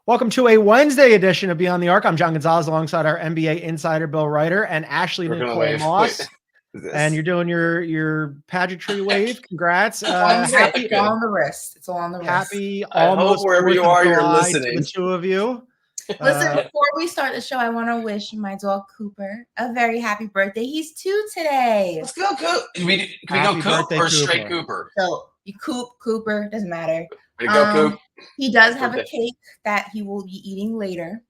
Welcome to a Wednesday edition of Beyond the Arc. I'm John Gonzalez alongside our NBA insider Bill Ryder and Ashley Nicole Moss. And you're doing your pageantry wave. Congrats. It's all on the wrist. It's all on the wrist. Happy almost wherever you are, you're listening. To the two of you. Listen, before we start the show, I want to wish my dog Cooper a very happy birthday. He's 2 today. Let's go, Coop. Can we go Coop or straight Cooper? So you Cooper, doesn't matter. Go, Coop. He does have a cake that he will be eating later.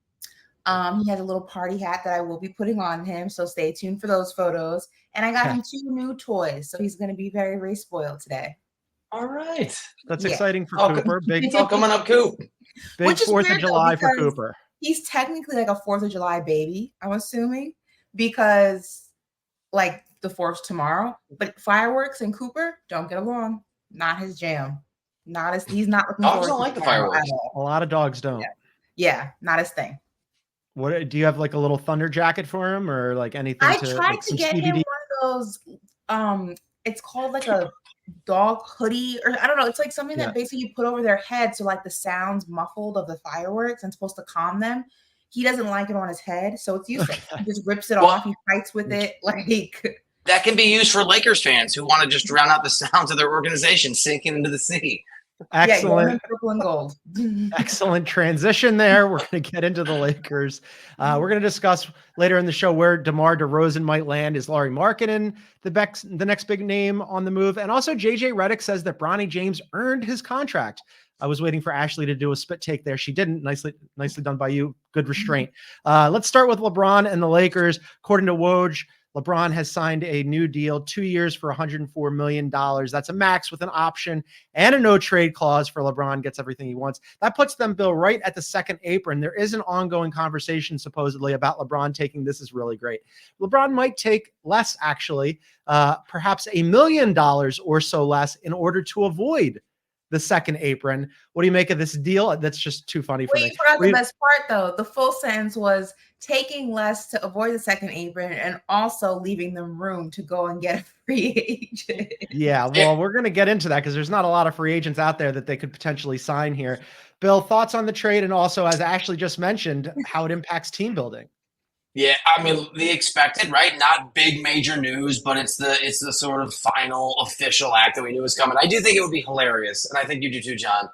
He has a little party hat that I will be putting on him, so stay tuned for those photos. And I got him 2 new toys, so he's going to be very, very spoiled today. All right. That's exciting for Cooper. It's all coming up, Coop. Big 4th of July for Cooper. He's technically like a 4th of July baby, I'm assuming, because like the 4th tomorrow. But fireworks and Cooper don't get along. Not his jam. He's not looking dogs don't like the fireworks. A lot of dogs don't. Yeah, not his thing. What do you have, like a little thunder jacket for him or like anything? I tried to get him one of those. It's called like a dog hoodie, or I don't know. It's like something that basically you put over their head, so like the sounds muffled of the fireworks and supposed to calm them. He doesn't like it on his head, so it's useless. He just rips it off. He fights with it like. That can be used for Lakers fans who want to just drown out the sounds of their organization sinking into the sea. Excellent. Purple and gold. Excellent transition there. We're going to get into the Lakers. We're going to discuss later in the show where DeMar DeRozan might land. Is Lauri Markkanen the next big name on the move? And also JJ Redick says that Bronny James earned his contract. I was waiting for Ashley to do a spit take there. She didn't. Nicely done by you. Good restraint. Let's start with LeBron and the Lakers. According to Woj, LeBron has signed a new deal, 2 years for $104 million. That's a max with an option and a no trade clause for LeBron. Gets everything he wants. That puts them, Bill, right at the second apron. There is an ongoing conversation supposedly about LeBron taking, this is really great. LeBron might take less, actually, perhaps $1 million or so less in order to avoid the second apron. What do you make of this deal? That's just too funny for me. You forgot the best part, though. The full sentence was taking less to avoid the second apron and also leaving them room to go and get a free agent. Yeah, well, we're going to get into that because there's not a lot of free agents out there that they could potentially sign here. Bill, thoughts on the trade, and also, as Ashley just mentioned, how it impacts team building? Yeah, I mean, the expected, right? Not big major news, but it's the sort of final official act that we knew was coming. I do think it would be hilarious, and I think you do too, John,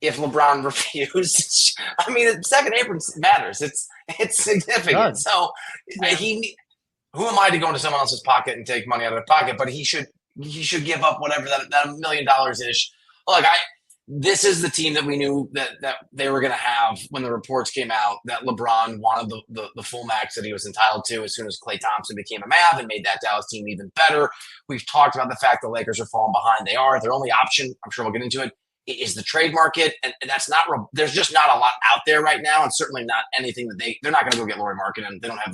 if LeBron refused. I mean, the second apron matters. It's significant. So who am I to go into someone else's pocket and take money out of their pocket? But he should give up whatever that $1 million ish. Look, this is the team that we knew that they were going to have when the reports came out that LeBron wanted the full max that he was entitled to as soon as Klay Thompson became a Mav and made that Dallas team even better. We've talked about the fact the Lakers are falling behind. They are. Their only option, I'm sure we'll get into it, is the trade market. And that's not – there's just not a lot out there right now, and certainly not anything that they're not going to go get Lauri Markkanen. They don't have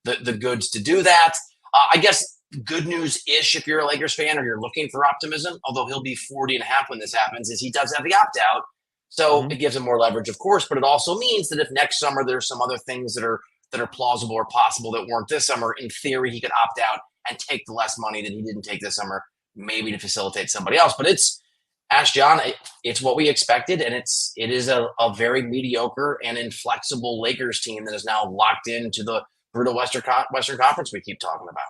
the goods to do that. I guess – good news-ish if you're a Lakers fan or you're looking for optimism, although he'll be 40 and a half when this happens, is he does have the opt-out. So it gives him more leverage, of course, but it also means that if next summer there's some other things that are plausible or possible that weren't this summer, in theory he could opt out and take the less money that he didn't take this summer, maybe to facilitate somebody else. But ask John, it's what we expected, and it is a very mediocre and inflexible Lakers team that is now locked into the brutal Western Conference we keep talking about.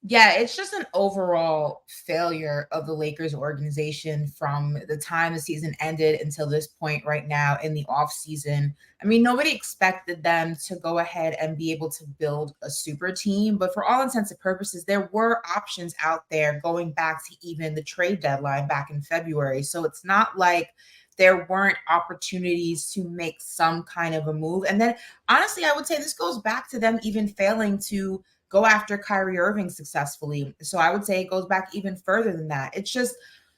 Yeah, it's just an overall failure of the Lakers organization from the time the season ended until this point right now in the offseason. I mean, nobody expected them to go ahead and be able to build a super team, but for all intents and purposes, there were options out there going back to even the trade deadline back in February. So it's not like there weren't opportunities to make some kind of a move. And then honestly, I would say this goes back to them even failing to go after Kyrie Irving successfully. So I would say it goes back even further than that. It's just,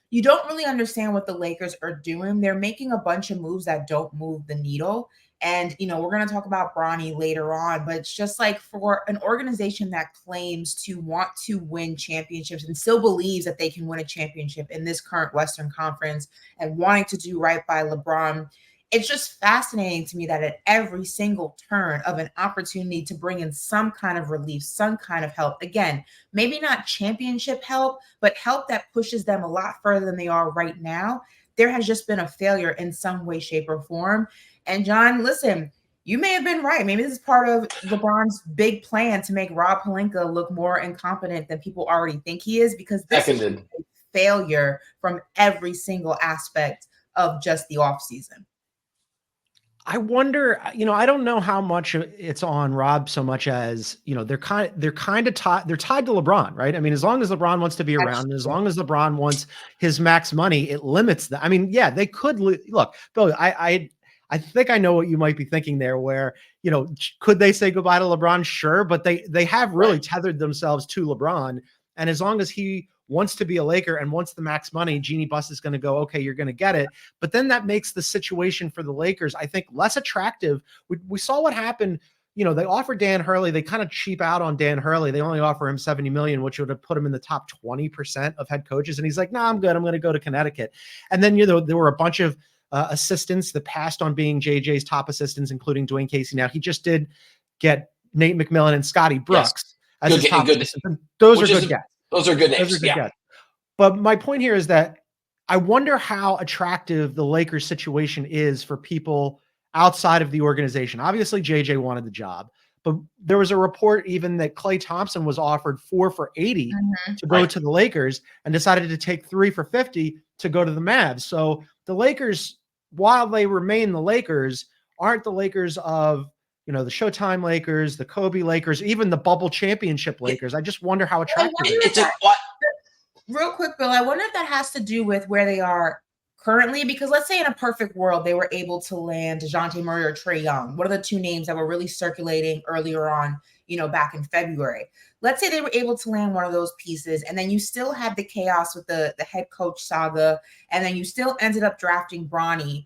you don't really understand what the Lakers are doing. They're making a bunch of moves that don't move the needle. And, we're going to talk about Bronny later on, but it's just like for an organization that claims to want to win championships and still believes that they can win a championship in this current Western Conference and wanting to do right by LeBron, it's just fascinating to me that at every single turn of an opportunity to bring in some kind of relief, some kind of help, again, maybe not championship help, but help that pushes them a lot further than they are right now, there has just been a failure in some way, shape, or form. And John, listen, you may have been right. Maybe this is part of LeBron's big plan to make Rob Pelinka look more incompetent than people already think he is, because this is a failure from every single aspect of just the offseason. I wonder, I don't know how much it's on Rob so much as, they're tied to LeBron, right? I mean, as long as LeBron wants to be around, and as long as LeBron wants his max money, it limits them. I mean, yeah, they could look, Bill, I think I know what you might be thinking there, where, could they say goodbye to LeBron? Sure. But they have really tethered themselves to LeBron. And as long as he wants to be a Laker and wants the max money, Jeannie Buss is going to go, okay, you're going to get it. But then that makes the situation for the Lakers, I think, less attractive. We saw what happened. They offered Dan Hurley. They kind of cheap out on Dan Hurley. They only offer him $70 million, which would have put him in the top 20% of head coaches. And he's like, no, I'm good. I'm going to go to Connecticut. And then, there were a bunch of assistants that passed on being JJ's top assistants, including Dwayne Casey. Now, he just did get Nate McMillan and Scotty Brooks as his top assistants. Those are good guys. Those are good names. But my point here is that I wonder how attractive the Lakers situation is for people outside of the organization. Obviously, JJ wanted the job, but there was a report even that Klay Thompson was offered 4 for $80 to go to the Lakers and decided to take 3 for $50 to go to the Mavs. So the Lakers, while they remain the Lakers, aren't the Lakers of the Showtime Lakers, the Kobe Lakers, even the bubble championship Lakers. I just wonder how attractive it is. Real quick, Bill, I wonder if that has to do with where they are currently, because let's say in a perfect world, they were able to land DeJounte Murray or Trae Young. What are the two names that were really circulating earlier on, back in February? Let's say they were able to land one of those pieces, and then you still had the chaos with the head coach saga, and then you still ended up drafting Bronny.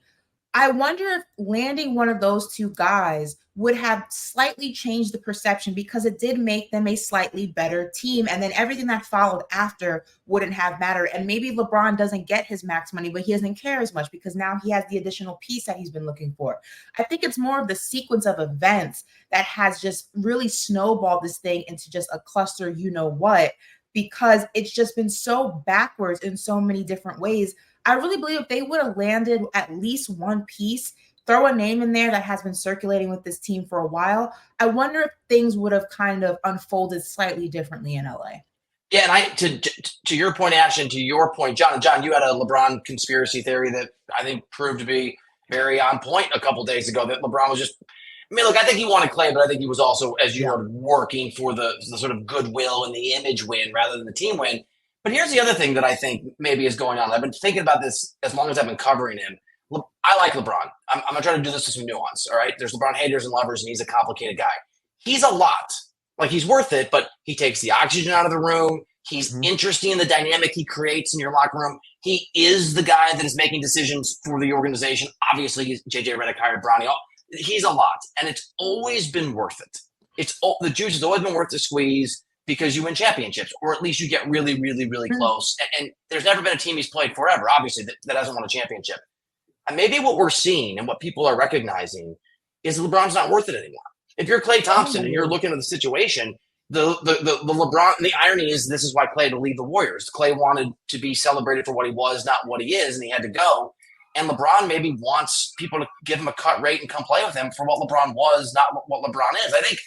I wonder if landing one of those two guys would have slightly changed the perception, because it did make them a slightly better team. And then everything that followed after wouldn't have mattered. And maybe LeBron doesn't get his max money, but he doesn't care as much because now he has the additional piece that he's been looking for. I think it's more of the sequence of events that has just really snowballed this thing into just a cluster, because it's just been so backwards in so many different ways. I really believe if they would have landed at least one piece, throw a name in there that has been circulating with this team for a while, I wonder if things would have kind of unfolded slightly differently in LA. Yeah, and to your point, Ash, and to your point, John, you had a LeBron conspiracy theory that I think proved to be very on point a couple days ago, that LeBron was just, I think he wanted Klay, but I think he was also, as you know, working for the sort of goodwill and the image win rather than the team win. But here's the other thing that I think maybe is going on. I've been thinking about this as long as I've been covering him. I like LeBron. I'm going to try to do this with some nuance, all right? There's LeBron haters and lovers, and he's a complicated guy. He's a lot. Like, he's worth it, but he takes the oxygen out of the room. He's interesting in the dynamic he creates in your locker room. He is the guy that is making decisions for the organization. Obviously, JJ Redick hired Bronny. He's a lot, and it's always been worth it. The juice has always been worth the squeeze, because you win championships, or at least you get really, really, really close. And there's never been a team he's played forever, obviously, that hasn't won a championship. And maybe what we're seeing and what people are recognizing is LeBron's not worth it anymore. If you're Klay Thompson and you're looking at the situation, the LeBron, and the irony is this is why Klay had to leave the Warriors. Klay wanted to be celebrated for what he was, not what he is, and he had to go. And LeBron maybe wants people to give him a cut rate and come play with him for what LeBron was, not what LeBron is.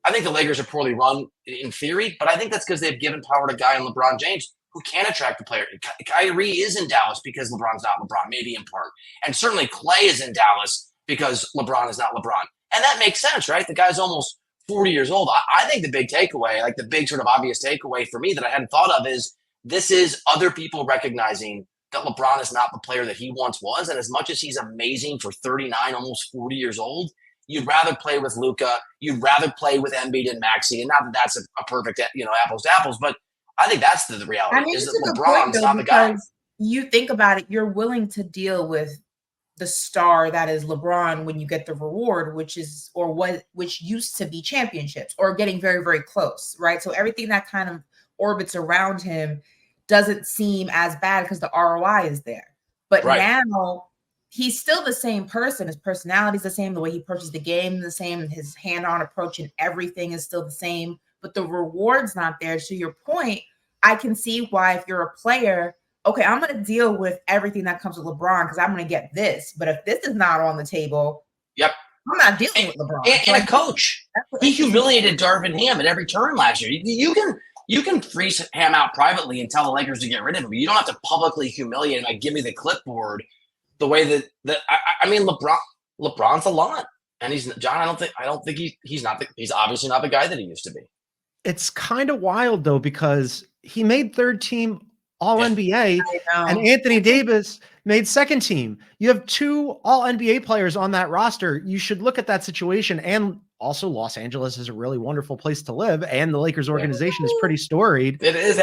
I think the Lakers are poorly run in theory, but I think that's because they've given power to a guy in LeBron James who can attract the player. Kyrie is in Dallas because LeBron's not LeBron, maybe in part. And certainly Klay is in Dallas because LeBron is not LeBron. And that makes sense, right? The guy's almost 40 years old. I think the big takeaway, like the big sort of obvious takeaway for me that I hadn't thought of, is this is other people recognizing that LeBron is not the player that he once was. And as much as he's amazing for 39, almost 40 years old, you'd rather play with Luka. You'd rather play with Embiid and Maxey. And not that that's a perfect, apples to apples, but I think that's the reality, is that LeBron's not the guy. You think about it, you're willing to deal with the star that is LeBron when you get the reward, which used to be championships or getting very, very close, right? So everything that kind of orbits around him doesn't seem as bad because the ROI is there. But now he's still the same person. His personality is the same. The way he approaches the game is the same. His hand-on approach and everything is still the same. But the reward's not there. To your point, I can see why, if you're a player, okay, I'm going to deal with everything that comes with LeBron because I'm going to get this. But if this is not on the table, yep, I'm not dealing with LeBron. And a coach. He humiliated Darvin Ham at every turn last year. You can freeze Ham out privately and tell the Lakers to get rid of him. You don't have to publicly humiliate him. Like, give me the clipboard. The way that I mean, LeBron's a lot, and he's John. I don't think he's obviously not the guy that he used to be. It's kind of wild though, because he made third team All NBA, and Anthony Davis made second team. You have 2 All NBA players on that roster. You should look at that situation. And also, Los Angeles is a really wonderful place to live, and the Lakers organization is pretty storied. It is.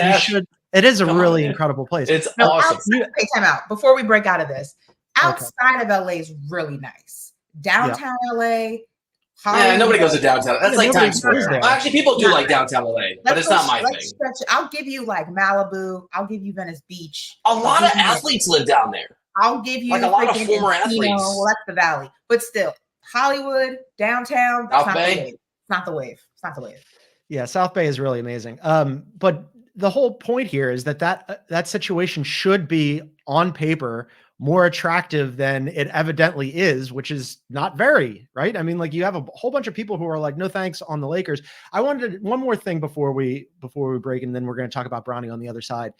It is a really incredible place. It's awesome. Hey, time out before we break out of this. Outside of LA is really nice. Downtown LA. Hollywood. Yeah, nobody goes to downtown. That's like Times Square. Well, actually, people do like downtown LA, but it's not my thing. I'll give you like Malibu. I'll give you Venice Beach. A lot of athletes live down there. I'll give you like a lot of former athletes. Well, that's the Valley, but still, Hollywood, downtown. South Bay. It's not the wave. It's not the wave. Yeah, South Bay is really amazing. But the whole point here is that situation should be on paper more attractive than it evidently is, which is not very, right? I mean, like, you have a whole bunch of people who are like, no thanks on the Lakers. I wanted one more thing before we break, and then we're going to talk about Bronny on the other side.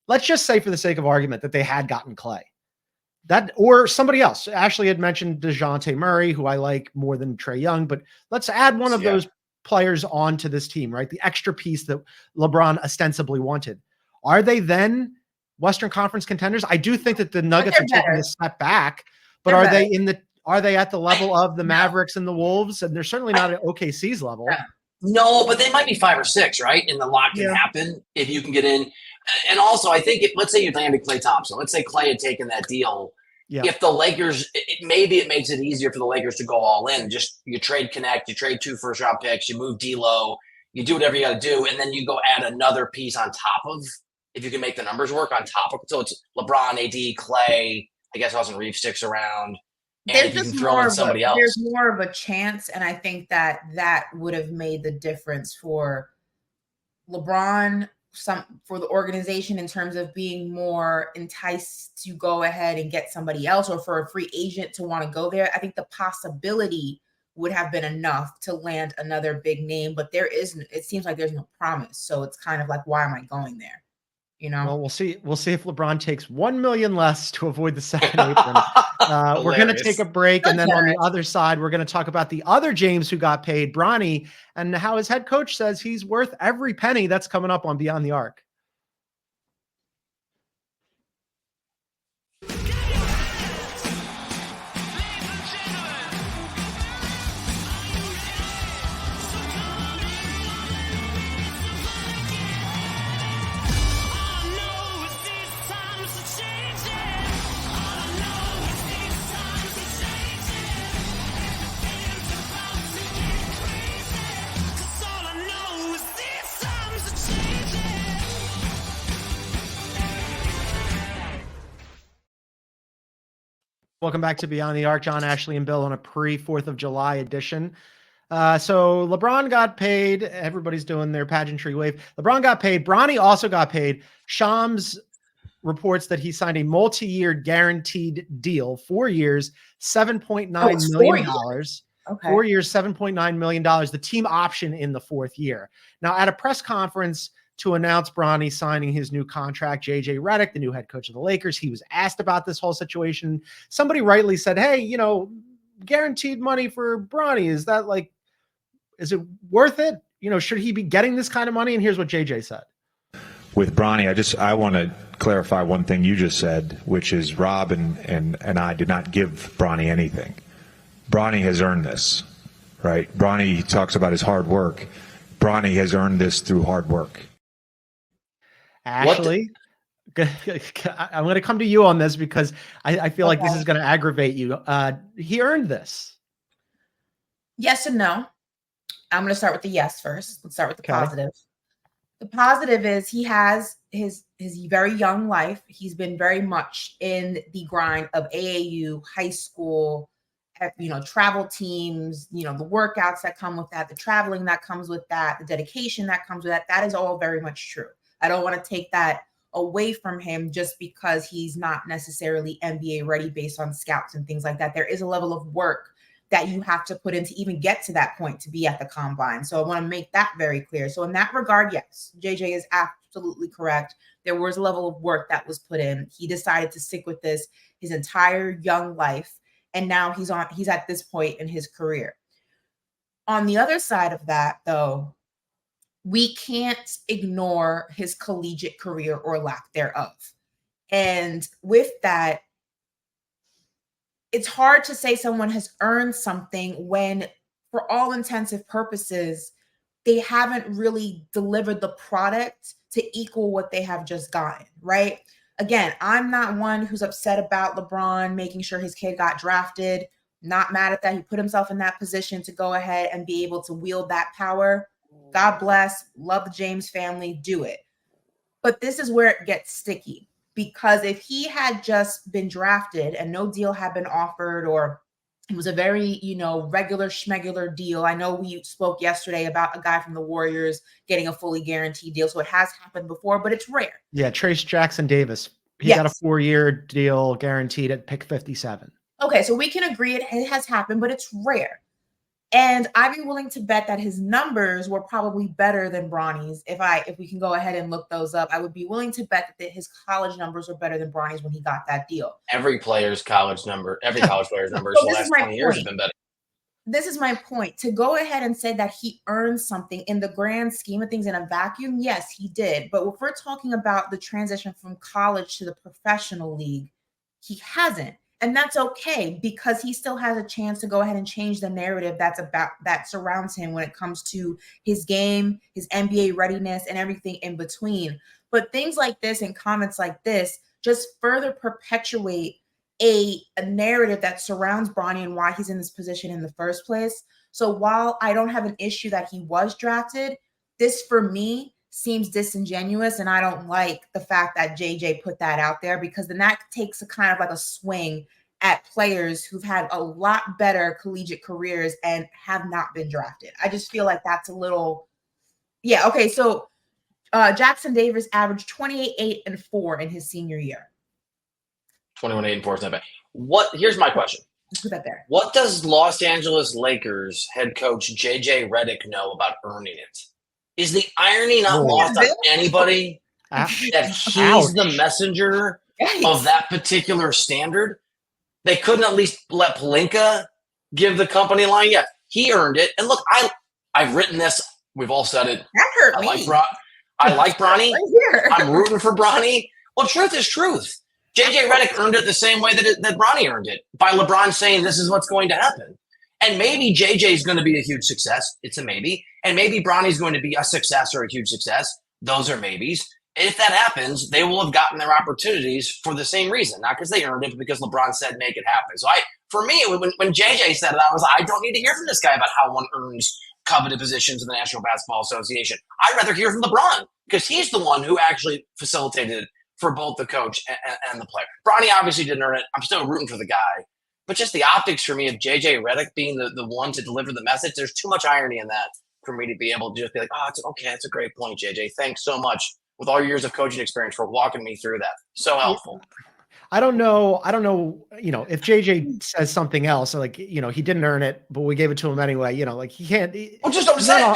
Let's just say, for the sake of argument, that they had gotten Clay. That, or somebody else. Ashley had mentioned DeJounte Murray, who I like more than Trae Young, but let's add one of those players onto this team, right? The extra piece that LeBron ostensibly wanted. Are they then Western Conference contenders? I do think that the Nuggets are taking a step back, but are they at the level of the Mavericks and the Wolves? And they're certainly not at OKC's level. No, but they might be 5 or 6, right? And the lot can happen if you can get in. And also, I think let's say you landed Klay Thompson. Let's say Klay had taken that deal. Yeah. If the Lakers, maybe it makes it easier for the Lakers to go all in. Just you trade Connect, you trade 2 first-round picks, you move D'Lo, you do whatever you got to do, and then you go add another piece on top of. If you can make the numbers work on top of it. So it's LeBron, AD, Clay, I guess Austin Reeves sticks around. And if you can throw in somebody else. There's more of a chance, and I think that would have made the difference for LeBron, for the organization, in terms of being more enticed to go ahead and get somebody else, or for a free agent to want to go there. I think the possibility would have been enough to land another big name, but it seems like there's no promise. So it's kind of like, why am I going there? You know, well, we'll see if LeBron takes 1 million less to avoid the second apron. We're going to take a break. And then on the other side, we're going to talk about the other James who got paid, Bronny, and how his head coach says he's worth every penny. That's coming up on Beyond the Arc. Welcome back to Beyond the Arc. John, Ashley, and Bill on a pre-4th of July edition. So LeBron got paid. Everybody's doing their pageantry wave. LeBron got paid. Bronny also got paid. Shams reports that he signed a multi-year guaranteed deal, 4 years, $7.9 million. Okay. 4 years, $7.9 million. The team option in the 4th year. Now, at a press conference to announce Bronny signing his new contract, JJ Redick, the new head coach of the Lakers, he was asked about this whole situation. Somebody rightly said, hey, you know, guaranteed money for Bronny, is it worth it? You know, should he be getting this kind of money? And here's what JJ said. With Bronny, I want to clarify one thing you just said, which is Rob and I did not give Bronny anything. Bronny has earned this, right? Bronny talks about his hard work. Bronny has earned this through hard work. Ashley, I'm going to come to you on this because I feel like this is going to aggravate you. He earned this. Yes and no. I'm going to start with the yes first. Let's start with the positive. The positive is he has his very young life. He's been very much in the grind of AAU, high school, you know, travel teams, you know, the workouts that come with that, the traveling that comes with that, the dedication that comes with that. That is all very much true. I don't want to take that away from him just because he's not necessarily NBA ready based on scouts and things like that. There is a level of work that you have to put in to even get to that point to be at the combine. So I want to make that very clear. So in that regard, yes, JJ is absolutely correct. There was a level of work that was put in. He decided to stick with this his entire young life. And now he's at this point in his career. On the other side of that, though, we can't ignore his collegiate career or lack thereof. And with that, it's hard to say someone has earned something when, for all intensive purposes, they haven't really delivered the product to equal what they have just gotten, right? Again, I'm not one who's upset about LeBron making sure his kid got drafted. Not mad at that. He put himself in that position to go ahead and be able to wield that power. God bless. Love the James family. Do it. But this is where it gets sticky. Because if he had just been drafted and no deal had been offered, or it was a very, regular schmegular deal. I know we spoke yesterday about a guy from the Warriors getting a fully guaranteed deal. So it has happened before, but it's rare. Yeah, Trace Jackson Davis. He got a 4-year deal guaranteed at pick 57. Okay, so we can agree it has happened, but it's rare. And I'd be willing to bet that his numbers were probably better than Bronny's. If we can go ahead and look those up, I would be willing to bet that his college numbers were better than Bronny's when he got that deal. Every college player's numbers for the last 20 years have been better. This is my point. To go ahead and say that he earned something in the grand scheme of things in a vacuum, yes, he did. But if we're talking about the transition from college to the professional league, he hasn't. And that's okay, because he still has a chance to go ahead and change the narrative that surrounds him when it comes to his game, his NBA readiness, and everything in between. But things like this and comments like this just further perpetuate a narrative that surrounds Bronny and why he's in this position in the first place. So while I don't have an issue that he was drafted, this for me seems disingenuous, and I don't like the fact that JJ put that out there, because then that takes a kind of like a swing at players who've had a lot better collegiate careers and have not been drafted. I just feel like that's a little, okay. So Jackson Davis averaged 28-8-4 in his senior year. 21-8-4 is not bad. Here's my question. Let's put that there. What does Los Angeles Lakers head coach JJ Redick know about earning it? Is the irony not lost on anybody that he's the messenger of that particular standard? They couldn't at least let Pelinka give the company a line. Yeah, he earned it. And look, I've written this. We've all said it. That hurt me. I like Bronny. Right, I'm rooting for Bronny. Well, truth is truth. JJ Redick earned it the same way that Bronny earned it, by LeBron saying this is what's going to happen. And maybe JJ is going to be a huge success. It's a maybe. And maybe Bronny's going to be a success or a huge success. Those are maybes. If that happens, they will have gotten their opportunities for the same reason, not because they earned it, but because LeBron said make it happen. So for me, when JJ said it, I was like, I don't need to hear from this guy about how one earns coveted positions in the National Basketball Association. I'd rather hear from LeBron, because he's the one who actually facilitated it for both the coach and the player. Bronny obviously didn't earn it. I'm still rooting for the guy. But just the optics for me of JJ Redick being the one to deliver the message, there's too much irony in that for me to be able to just be like, oh, it's okay. It's a great point, JJ. Thanks so much with all your years of coaching experience for walking me through that. So helpful. I don't know, if JJ says something else, like, he didn't earn it, but we gave it to him anyway, like he can't. Just don't say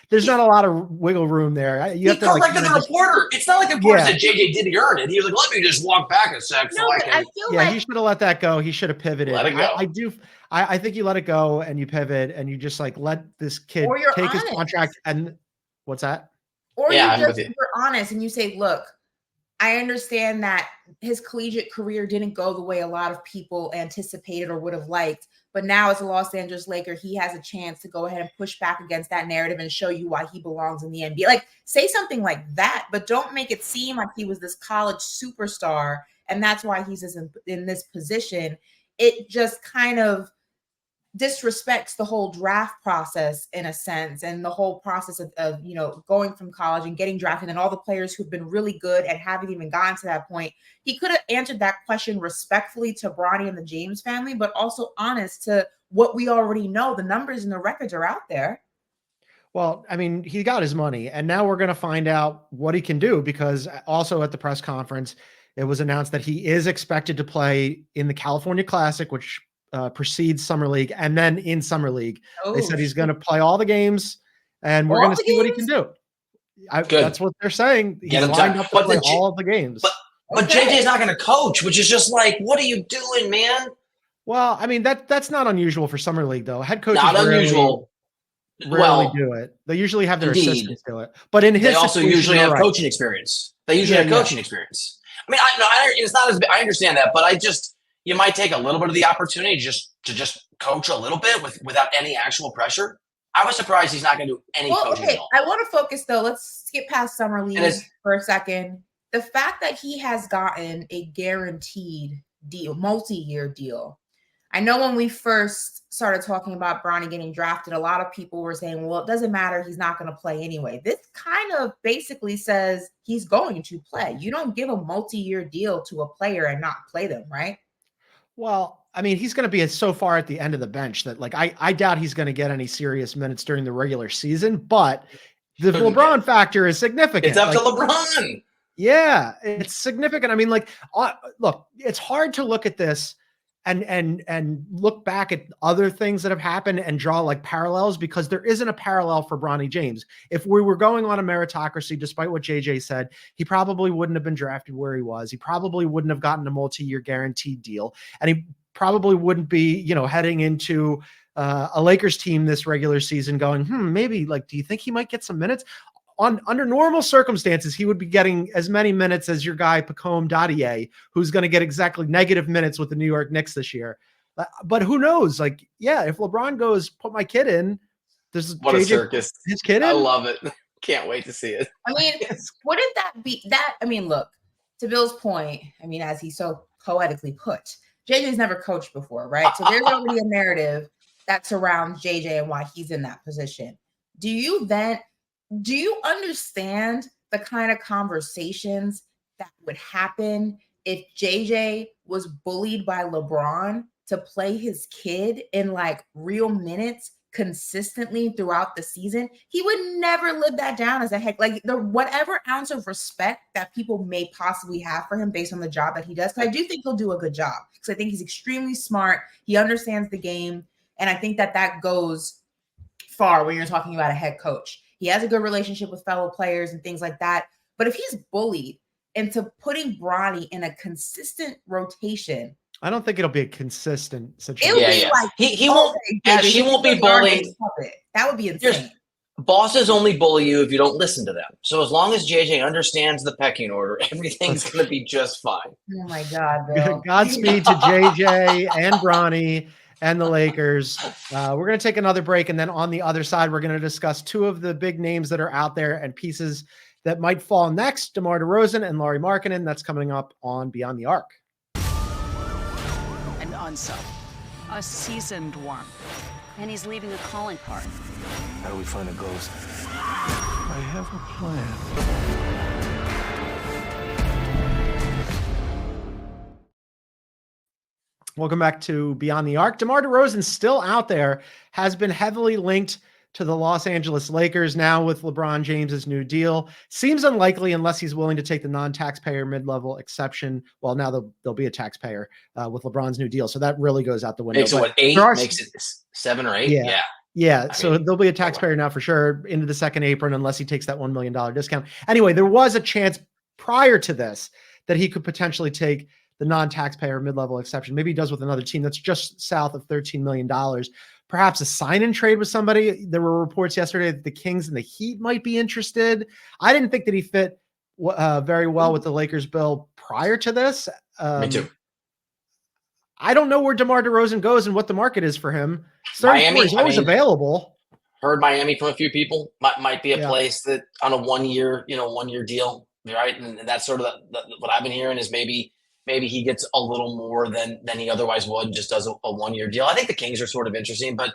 there's not a lot of wiggle room there. You have to the reporter. It's not like the reporter said JJ didn't earn it. He was like, let me just walk back a sec. No, I feel like he should have let that go. He should have pivoted. Let it go. I think you let it go and you pivot and you just let this kid take his contract. And what's that? Or you're honest and you say, look, I understand that his collegiate career didn't go the way a lot of people anticipated or would have liked. But now as a Los Angeles Laker, he has a chance to go ahead and push back against that narrative and show you why he belongs in the NBA. Say something like that, but don't make it seem like he was this college superstar and that's why he's in this position. It just kind of disrespects the whole draft process in a sense, and the whole process of going from college and getting drafted and all the players who've been really good and haven't even gotten to that point. He could have answered that question respectfully to Bronny and the James family, but also honest to what we already know. The numbers and the records are out there. Well, I mean, he got his money, and now we're going to find out what he can do, because also at the press conference, it was announced that he is expected to play in the California Classic, which precedes Summer League, and then in Summer League. They said he's going to play all the games, and we're going to see what he can do. That's what they're saying. He's lined up to play all of the games. But JJ's not going to coach, which is just like, what are you doing, man? Well, I mean, that's not unusual for Summer League, though. Head coaches not unusual. Rarely do it. They usually have their assistants do it. But in his they also usually have coaching experience. They usually have coaching experience. I mean, it's not as I understand that, but you might take a little bit of the opportunity to just coach a little bit without any actual pressure. I was surprised he's not going to do any coaching at all. I want to focus though. Let's skip past Summer League for a second. The fact that he has gotten a guaranteed deal, multi-year deal. I know when we first started talking about Bronny getting drafted, a lot of people were saying, well, it doesn't matter. He's not going to play anyway. This kind of basically says he's going to play. You don't give a multi-year deal to a player and not play them, right? Well, I mean, he's going to be so far at the end of the bench that I doubt he's going to get any serious minutes during the regular season, but the LeBron factor is significant. It's up to LeBron. Yeah, it's significant. I mean, look, it's hard to look at this and look back at other things that have happened and draw parallels, because there isn't a parallel for Bronny James. If we were going on a meritocracy, despite what JJ said, he probably wouldn't have been drafted where he was. He probably wouldn't have gotten a multi-year guaranteed deal. And he probably wouldn't be, heading into a Lakers team this regular season going, maybe do you think he might get some minutes? Under normal circumstances, he would be getting as many minutes as your guy Pacome Dadier, who's going to get exactly negative minutes with the New York Knicks this year. But who knows? If LeBron goes, put my kid in, there's what JJ, a circus. His kid in. I love it. Can't wait to see it. I mean, wouldn't that be that? I mean, look, to Bill's point, I mean, as he so poetically put, JJ's never coached before, right? So there's already a narrative that surrounds JJ and why he's in that position. Do you understand the kind of conversations that would happen if JJ was bullied by LeBron to play his kid in real minutes consistently throughout the season? He would never live that down as a head. Whatever ounce of respect that people may possibly have for him based on the job that he does, because I do think he'll do a good job, because I think he's extremely smart. He understands the game. And I think that goes far when you're talking about a head coach. He has a good relationship with fellow players and things like that. But if he's bullied into putting Bronny in a consistent rotation, I don't think it'll be a consistent situation. It'll be he won't. She won't be bullied. That would be insane. Bosses only bully you if you don't listen to them. So as long as JJ understands the pecking order, everything's going to be just fine. Oh my God, Bill. Godspeed to JJ and Bronny and the Lakers. We're going to take another break, and then on the other side, we're going to discuss two of the big names that are out there and pieces that might fall next: DeMar DeRozan and Lauri Markkanen. That's coming up on Beyond the Arc. An unsub, a seasoned one, and he's leaving a calling card. How do we find a ghost? I have a plan. Welcome back to Beyond the Arc. DeMar DeRozan still out there, has been heavily linked to the Los Angeles Lakers now with LeBron James's new deal. Seems unlikely unless he's willing to take the non-taxpayer mid-level exception. Well, now there'll be a taxpayer with LeBron's new deal. So that really goes out the window. Makes it what, 8? Makes it 7 or 8? Yeah. So there'll be a taxpayer now for sure into the second apron unless he takes that $1 million discount. Anyway, there was a chance prior to this that he could potentially take the non-taxpayer mid-level exception. Maybe he does with another team that's just south of $13 million. Perhaps a sign-in trade with somebody. There were reports yesterday that the Kings and the Heat might be interested. I didn't think that he fit very well with the Lakers bill prior to this. Me too. I don't know where DeMar DeRozan goes and what the market is for him. Miami is always available. Heard Miami from a few people. Might be a place that on a 1 year, 1 year deal, right? And that's sort of what I've been hearing is maybe he gets a little more than he otherwise would, just does a 1 year deal. I think the Kings are sort of interesting, but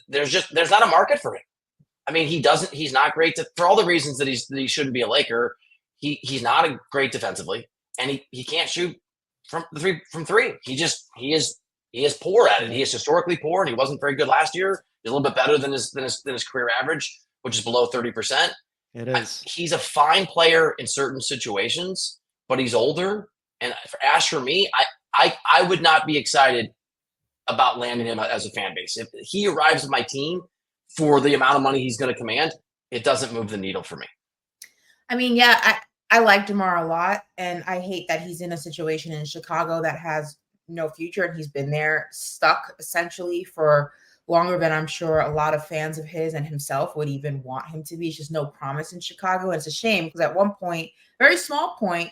there's not a market for him. I mean, he's not great for all the reasons that he shouldn't be a Laker. He's not a great defensively, and he can't shoot from three. He is poor at it. He is historically poor, and he wasn't very good last year. He's a little bit better than his career average. which is below 30%. It is. He's a fine player in certain situations, but he's older. And as for me, I would not be excited about landing him as a fan base. If he arrives at my team for the amount of money he's going to command, it doesn't move the needle for me. I mean, yeah, I like DeMar a lot, and I hate that he's in a situation in Chicago that has no future, and he's been there stuck essentially for longer than I'm sure a lot of fans of his and himself would even want him to be. It's just no promise in Chicago. And it's a shame because at one point, very small point,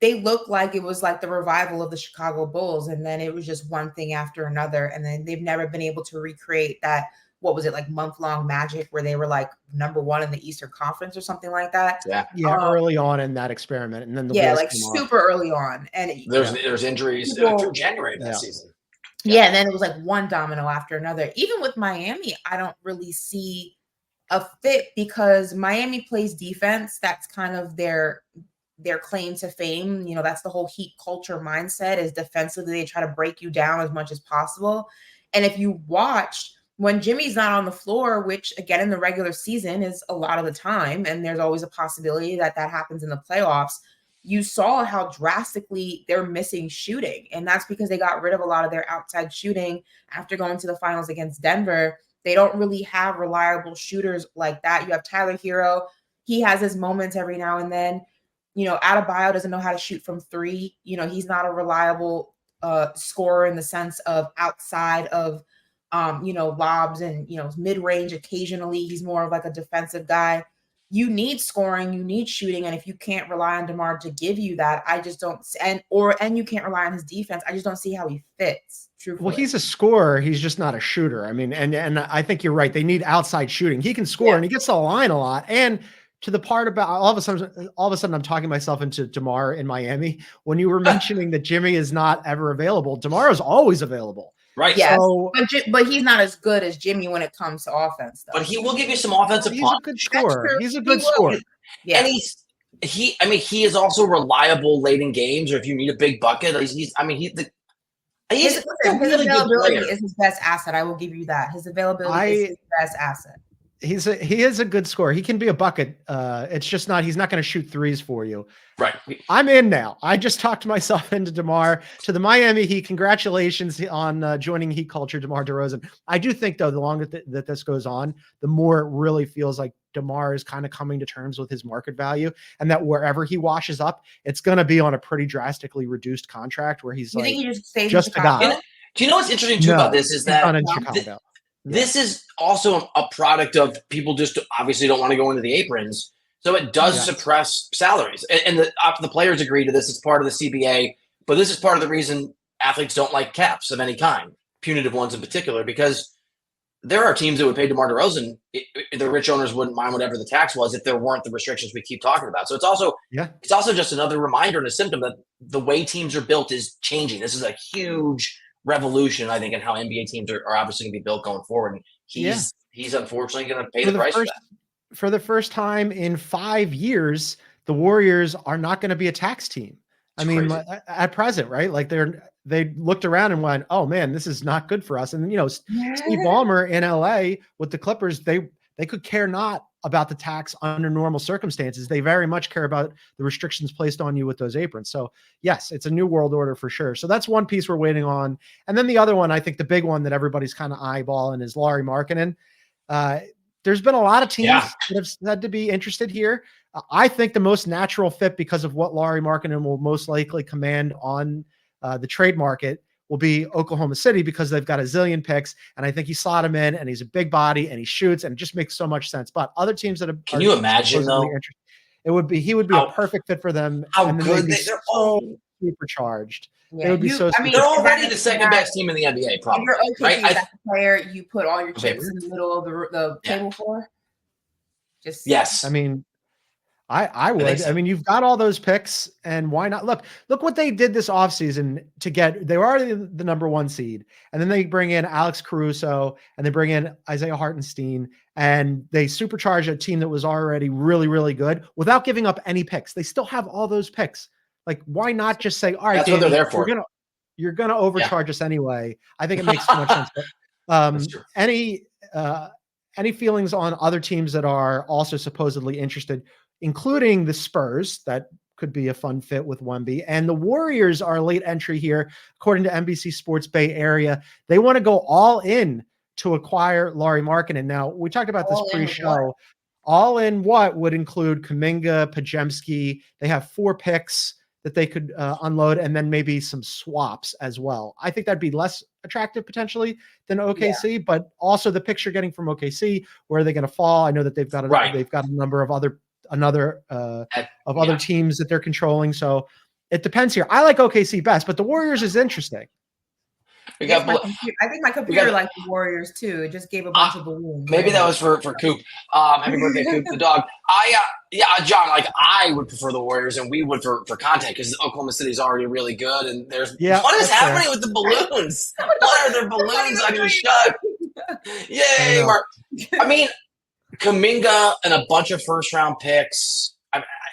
they looked like it was like the revival of the Chicago Bulls. And then it was just one thing after another. And then they've never been able to recreate that, what was it, like month-long magic where they were like #1 in the Eastern Conference or something like that. Yeah. Early on in that experiment. And then the yeah, Bulls like came super early on. And there's injuries through January of that season. Yeah, and then it was like one domino after another. Even with Miami, I don't really see a fit because Miami plays defense. That's kind of their claim to fame. You know, that's the whole Heat culture mindset is defensively they try to break you down as much as possible. And if you watch when Jimmy's not on the floor, which again in the regular season is a lot of the time, and there's always a possibility that happens in the playoffs, you saw how drastically they're missing shooting. And that's because they got rid of a lot of their outside shooting after going to the finals against Denver. They don't really have reliable shooters like that. You have Tyler Hero. He has his moments every now and then. You know, Adebayo doesn't know how to shoot from three. You know, he's not a reliable scorer in the sense of outside of, lobs and, mid-range occasionally. He's more of like a defensive guy. You need scoring, you need shooting, and if you can't rely on DeMar to give you that, I just don't. And you can't rely on his defense. I just don't see how he fits. Truthfully. Well, he's a scorer. He's just not a shooter. I mean, and I think you're right. They need outside shooting. He can score and he gets to the line a lot. And to the part about all of a sudden, I'm talking myself into DeMar in Miami. When you were mentioning that Jimmy is not ever available, DeMar is always available. Right. Yes. So, but he's not as good as Jimmy when it comes to offense, though. But he will give you some offensive. He's a good scorer. He's a good scorer. Yeah. And he is also reliable late in games, or if you need a big bucket, his availability is his best asset. I will give you that. His availability is his best asset. He is a good scorer. He can be a bucket. It's just he's not going to shoot threes for you. Right. I'm in now. I just talked myself into DeMar to the Miami Heat. Congratulations on joining Heat culture, DeMar DeRozan. I do think though, the longer that this goes on, the more it really feels like DeMar is kind of coming to terms with his market value, and that wherever he washes up, it's going to be on a pretty drastically reduced contract where he's think he just stays just a guy. Do you know what's interesting too about this is that in Chicago. This is also a product of people just obviously don't want to go into the aprons. So it does suppress salaries. And the players agree to this. It's part of the CBA. But this is part of the reason athletes don't like caps of any kind, punitive ones in particular, because there are teams that would pay DeMar DeRozan. The rich owners wouldn't mind whatever the tax was if there weren't the restrictions we keep talking about. So it's also just another reminder and a symptom that the way teams are built is changing. This is a huge revolution, I think, in how NBA teams are obviously going to be built going forward. And he's unfortunately going to pay the price for that. For the first time in 5 years, the Warriors are not going to be a tax team. I mean, at present, right? Like they looked around and went, "Oh man, this is not good for us." And Steve Ballmer in LA with the Clippers, they could care not about the tax under normal circumstances. They very much care about the restrictions placed on you with those aprons. So yes, it's a new world order for sure. So that's one piece we're waiting on. And then the other one, I think the big one that everybody's kind of eyeballing is Lauri Markkanen. There's been a lot of teams that have said to be interested here. I think the most natural fit, because of what Lauri Markkanen will most likely command on the trade market, will be Oklahoma City, because they've got a zillion picks, and I think you slot him in, and he's a big body, and he shoots, and it just makes so much sense. But other teams that have, can you imagine though? He would be a perfect fit for them. How good they're all supercharged. Yeah, it would be they're already the second best team in the NBA, probably. If you're okay, right? That's the player you put all your chips in the middle of the table for. Just yes. I mean, I would. I mean, you've got all those picks, and why not? Look what they did this offseason they were already the #1 seed, and then they bring in Alex Caruso, and they bring in Isaiah Hartenstein, and they supercharge a team that was already really, really good without giving up any picks. They still have all those picks. Like, why not just say, all right, that's what they're there for. You're gonna overcharge us anyway. I think it makes too much sense. But, any feelings on other teams that are also supposedly interested, including the Spurs that could be a fun fit with Wemby, and the Warriors are a late entry here, according to NBC Sports Bay Area. They want to go all in to acquire Lauri Markkanen. Now, we talked about this pre-show. All in what would include Kuminga, Podziemski. They have 4 picks that they could unload, and then maybe some swaps as well. I think that'd be less attractive potentially than OKC, but also the picks you're getting from OKC, where are they going to fall? I know that they've got a number of other teams that they're controlling. So it depends here. I like OKC best, but the Warriors is interesting. I think my computer liked the Warriors too. It just gave a bunch of balloons. Maybe that was for Coop. Happy birthday, Coop, the dog. John, like I would prefer the Warriors, and we would for content, because Oklahoma City is already really good. And what is happening with the balloons? What are their balloons on your shut? Yay, Mark! I mean, Kuminga and a bunch of first round picks.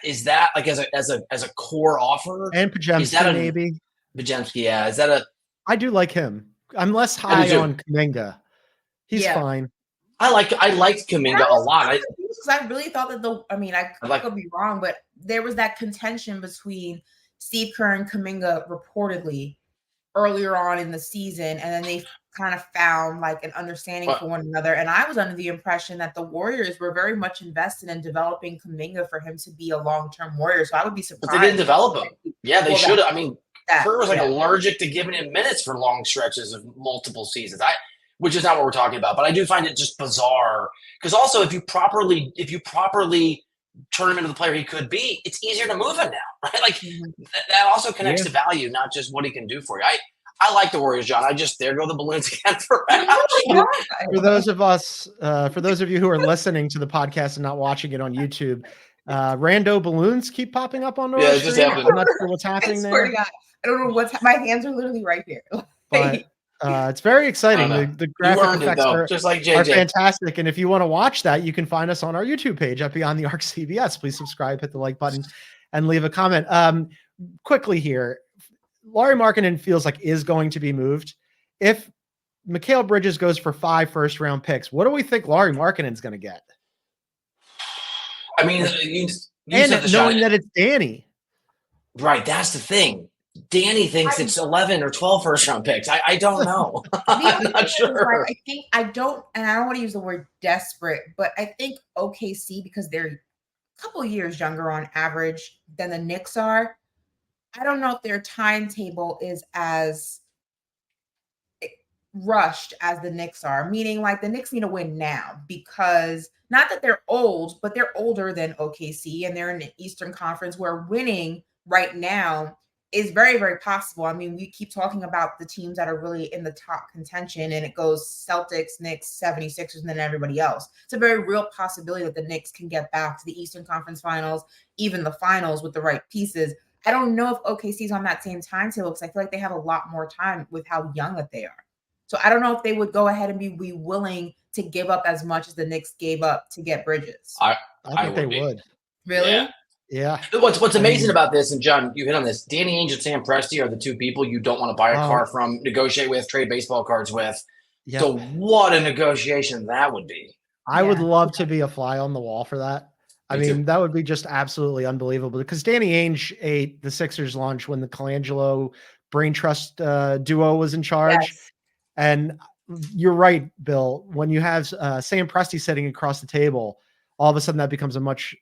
Is that like as a core offer? And Podziemski maybe. Podziemski, yeah. Is that a? I do like him. I'm less high on Kuminga. He's fine. I liked Kuminga a lot. Because I really thought that I could be wrong, but there was that contention between Steve Kerr and Kuminga reportedly earlier on in the season, and then they kind of found like an understanding for one another. And I was under the impression that the Warriors were very much invested in developing Kuminga for him to be a long-term Warrior. So I would be surprised. But they didn't develop him. Yeah, they should have. I mean, Kerr was allergic to giving him minutes for long stretches of multiple seasons. Which is not what we're talking about, but I do find it just bizarre. Because also, if you properly turn him into the player he could be, it's easier to move him now, right? Like that also connects to value, not just what he can do for you. I like the Warriors, John. There go the balloons again for those of you who are listening to the podcast and not watching it on YouTube. Rando balloons keep popping up on the screen. I'm not sure what's happening there. I don't know my hands are literally right here. But it's very exciting. The graphic effects are fantastic. And if you want to watch that, you can find us on our YouTube page at Beyond the Arc CBS. Please subscribe, hit the like button, and leave a comment. Quickly here, Lauri Markkanen feels like is going to be moved. If Mikal Bridges goes for 5 first-round picks, what do we think Lauri Markkanen's going to get? I mean, knowing that it's Danny. Right, that's the thing. Danny thinks it's 11 or 12 first-round picks. I don't know. I'm not sure. I don't want to use the word desperate, but I think OKC, because they're a couple of years younger on average than the Knicks are, I don't know if their timetable is as rushed as the Knicks are, meaning like the Knicks need to win now, because not that they're old, but they're older than OKC, and they're in the Eastern Conference where winning right now is very, very possible. I mean, we keep talking about the teams that are really in the top contention, and it goes Celtics, Knicks, 76ers, and then everybody else. It's a very real possibility that the Knicks can get back to the Eastern Conference Finals, even the finals with the right pieces. I don't know if OKC's on that same timetable, because I feel like they have a lot more time with how young that they are. So I don't know if they would go ahead and be willing to give up as much as the Knicks gave up to get Bridges. I think they would. Really? Yeah. What's amazing about this, and John, you hit on this, Danny Ainge and Sam Presti are the 2 people you don't want to buy a car from, negotiate with, trade baseball cards with. Yep. So what a negotiation that would be. I would love to be a fly on the wall for that. That would be just absolutely unbelievable, because Danny Ainge ate the Sixers lunch when the Colangelo Brain Trust duo was in charge. Yes. And you're right, Bill. When you have Sam Presti sitting across the table, all of a sudden that becomes a much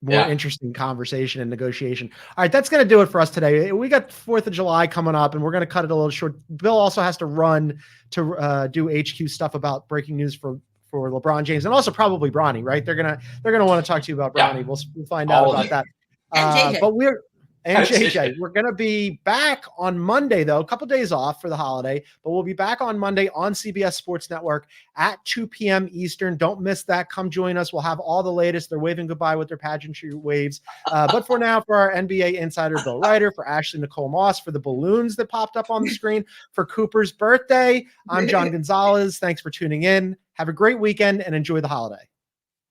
more interesting conversation and negotiation. All right, that's going to do it for us today. We got 4th of July coming up, and we're going to cut it a little short. Bill also has to run to do HQ stuff about breaking news for LeBron James, and also probably Bronny, right? They're gonna want to talk to you about Bronny. We'll find out about that. And JJ. JJ. We're going to be back on Monday, though, a couple days off for the holiday, but we'll be back on Monday on CBS Sports Network at 2 p.m. Eastern. Don't miss that. Come join us. We'll have all the latest. They're waving goodbye with their pageantry waves. But for now, for our NBA insider, Bill Ryder, for Ashley Nicole Moss, for the balloons that popped up on the screen, for Cooper's birthday, I'm John Gonzalez. Thanks for tuning in. Have a great weekend and enjoy the holiday.